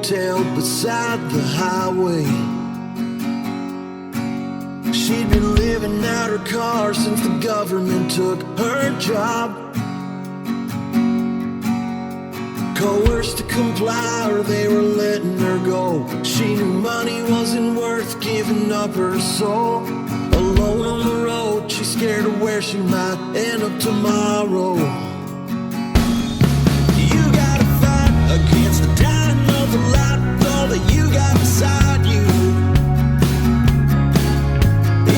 motel beside the highway. She'd been living out her car since the government took her job. Coerced to comply or they were letting her go. She knew money wasn't worth giving up her soul. Alone on the road, she's scared of where she might end up tomorrow. You gotta fight against the dying of the light with all that you got inside you.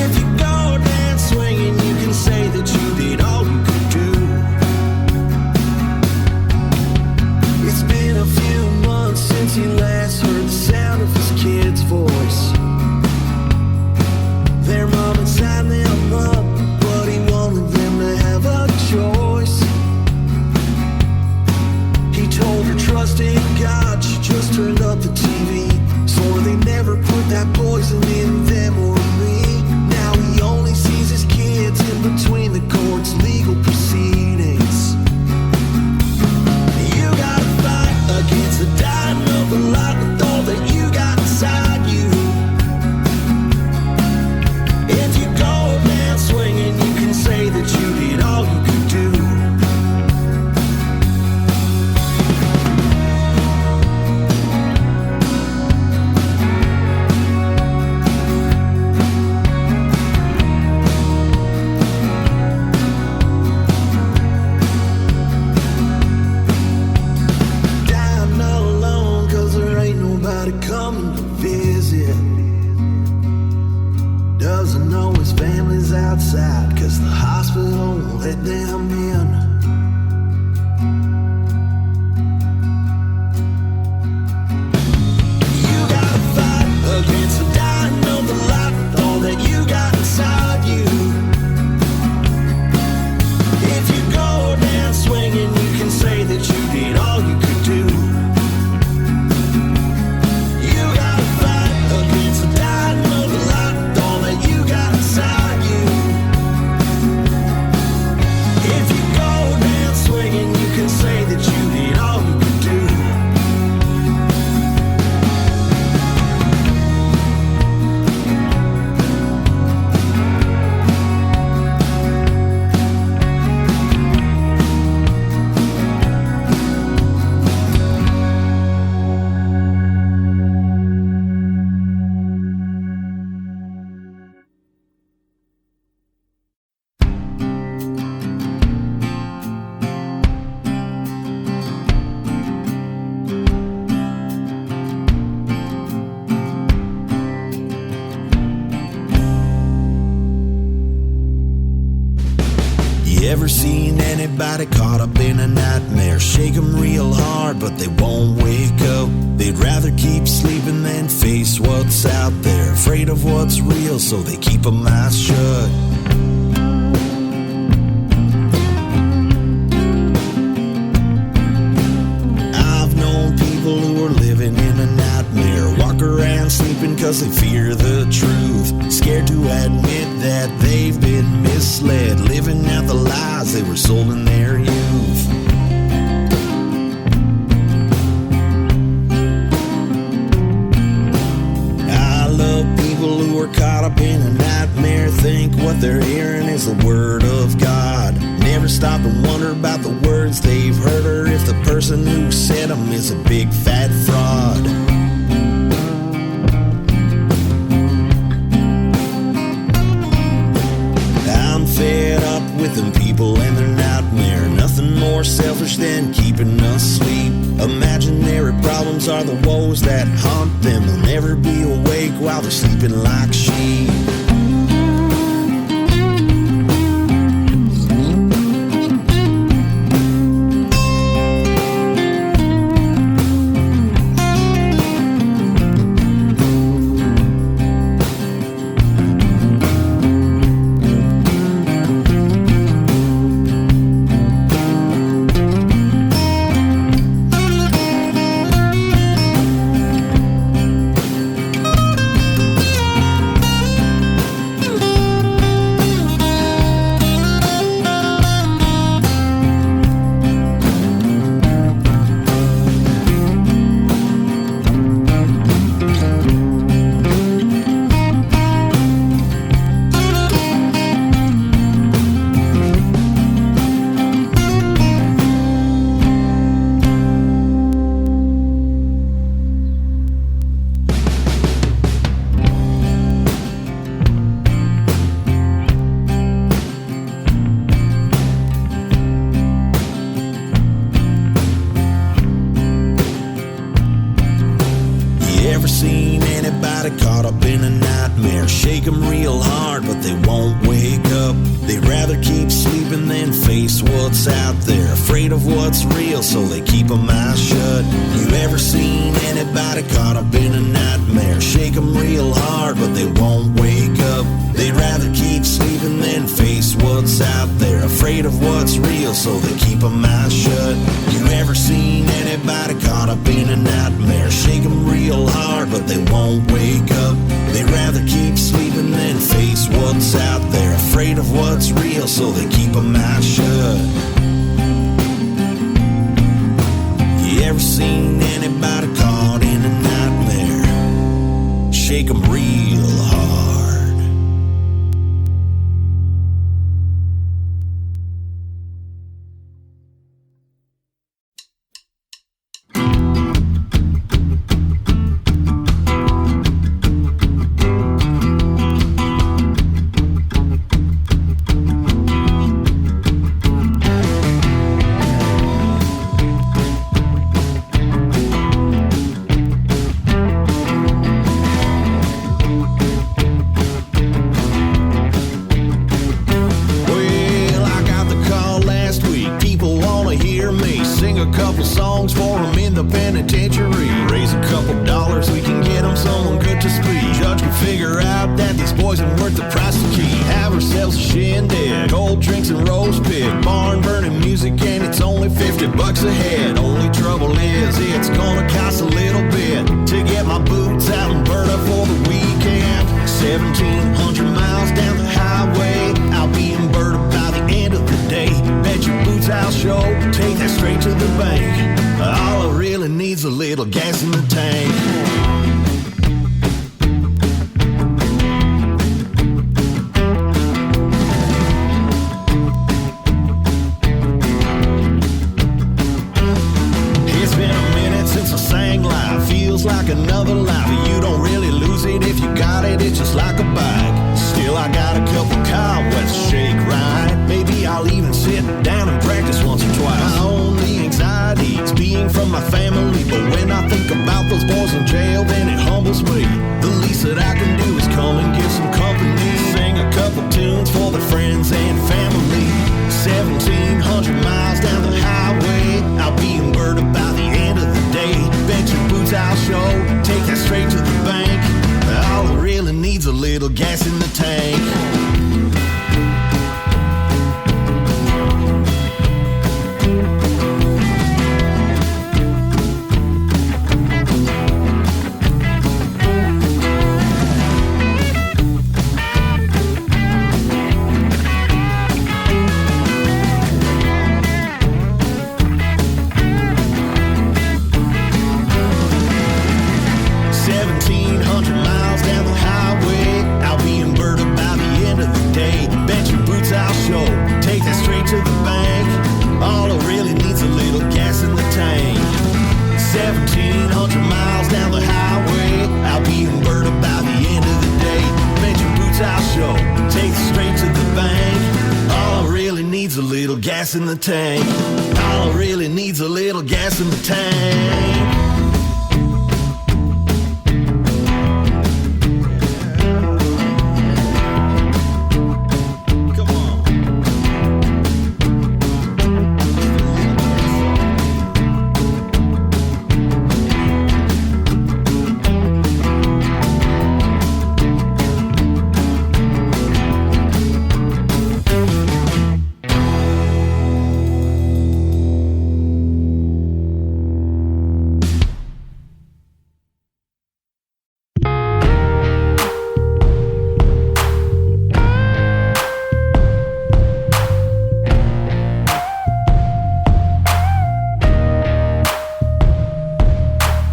If you go dance swinging, you can say that you did all you could do. It's been a few months since he last heard the sound of his kid's voice. Their mom had signed them up, but he wanted them to have a choice. He told her trust in God, she just turned up the TV. Swore they never put that poison in them or me. Now he only sees his kids in between the court's legal proceedings. You gotta fight against the dying of the light with all that you got inside you. If you go dance swinging, you can say that you did all you could do. Dying all alone 'cause there ain't nobody coming to visit. Doesn't know his family's outside 'cause the hospital won't let them in. You gotta fight against the dying of the light with all that you got inside you. If you go dance swinging, you can say that you did all you could do. You gotta fight against the dying of the light with all that you got inside you. If you go dance swinging, you can say that you did all you could do. You ever seen anybody caught up in a nightmare? Shake them real hard, but they won't wake up. They'd rather keep sleeping than face what's out there. Afraid of what's real, so they keep a mouth shut. I've known people who are living in a nightmare. Walk around sleeping 'cause they fear the truth. Scared to admit that they've been misled, living out the lies they were sold in their youth. I love people who are caught up in a nightmare, think what they're hearing is the word of God. Never stop and wonder about the words they've heard, or if the person who said them is a big fat fraud. Fed up with them people and their nightmare. Nothing more selfish than keeping us asleep. Imaginary problems are the woes that haunt them. They'll never be awake while they're sleeping like sheep. anybody caught up in a nightmare. Shake them real hard, but they won't wake up. They'd rather keep sleeping than face what's out there. Afraid of what's real, so they keep them eyes shut. You ever seen anybody caught up in a nightmare? Shake them real hard, but they won't wake up. They'd rather keep sleeping than face what's out there. Afraid of what's real, so they keep them eyes shut. You ever seen anybody caught up in a nightmare? Shake them real hard, but they won't wake up. They'd rather keep sleeping than face what's out there. Afraid of what's real, so they keep them eyes shut. You ever seen anybody caught in a nightmare? Shake them real hard. In the tank. All I really needs a little gas in the tank.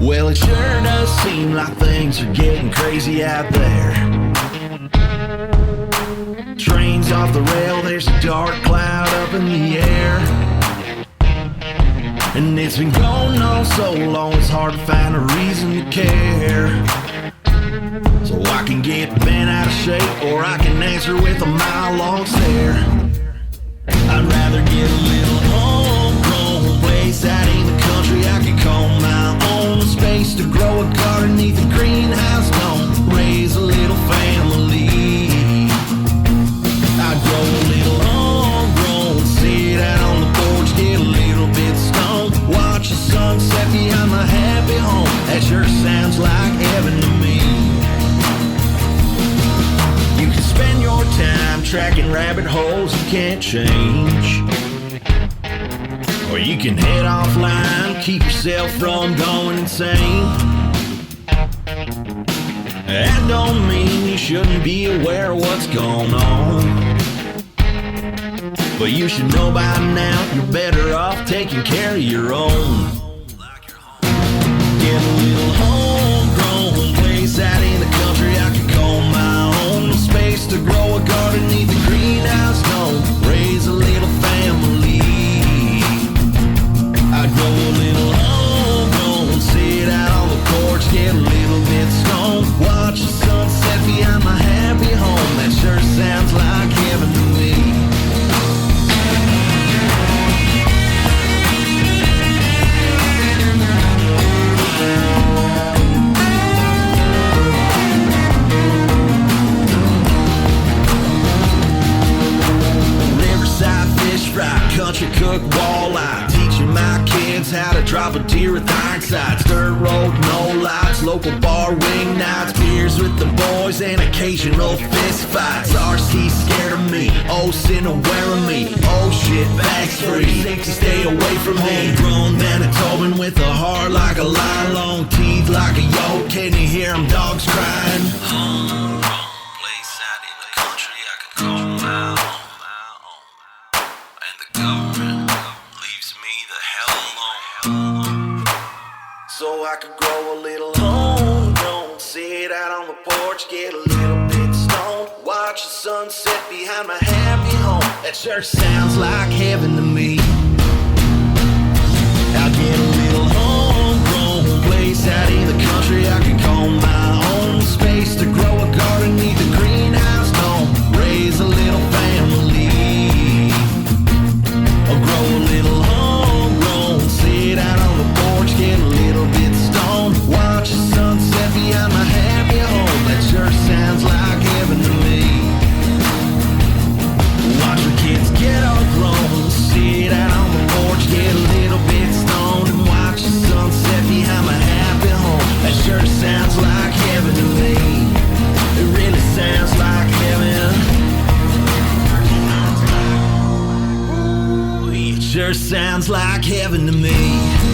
Well, it sure does seem like things are getting crazy out there. Trains off the rail, there's a dark cloud up in the air. And it's been going on so long, it's hard to find a reason to care. So I can get bent out of shape, or I can answer with a mile-long stare. I'd rather get a little homegrown place out in the country I can call my own. Space to grow a garden neath a greenhouse dome. That sure sounds like heaven to me. You can spend your time tracking rabbit holes you can't change, or you can head offline, keep yourself from going insane. That don't mean you shouldn't be aware of what's going on, but you should know by now you're better off taking care of your own. Get a little homegrown place out in the country I could call my own. Space to grow a garden neath the greenhouse dome. Raise a little family. I'd grow a little homegrown, sit out on the porch, get a little bit stoned, watch the sunset behind my happy home. That sure sounds like heaven to me. Country cook walleye, teaching my kids how to drop a deer with iron sights. Dirt road, no lights, local bar wing nights, beers with the boys and occasional fist fights. RC scared of me, oh sin aware of me, oh shit bags free, 60 stay away from me. Grown Manitoban with a heart like a lion, long teeth like a yoke. Can you hear them dogs crying? Homegrown place out in the country I can call my own. Government leaves me the hell alone. So I could grow a little homegrown, sit out on the porch, get a little bit stoned, watch the sunset behind my happy home. That sure sounds like heaven to me. I'll get a little homegrown place out in the country I can call my own. Space to grow a garden neath the greenhouse dome. Raise a little family. I'll grow a little homegrown, sit out on the porch, get a little bit stoned, watch the sunset behind my happy home. That sure sounds like heaven to me. Watch the kids get all grown, sit out on the porch, get a little bit stoned, and watch the sunset behind my happy home. That sure sounds like heaven to me. It really sounds like heaven. Sure sounds like heaven to me.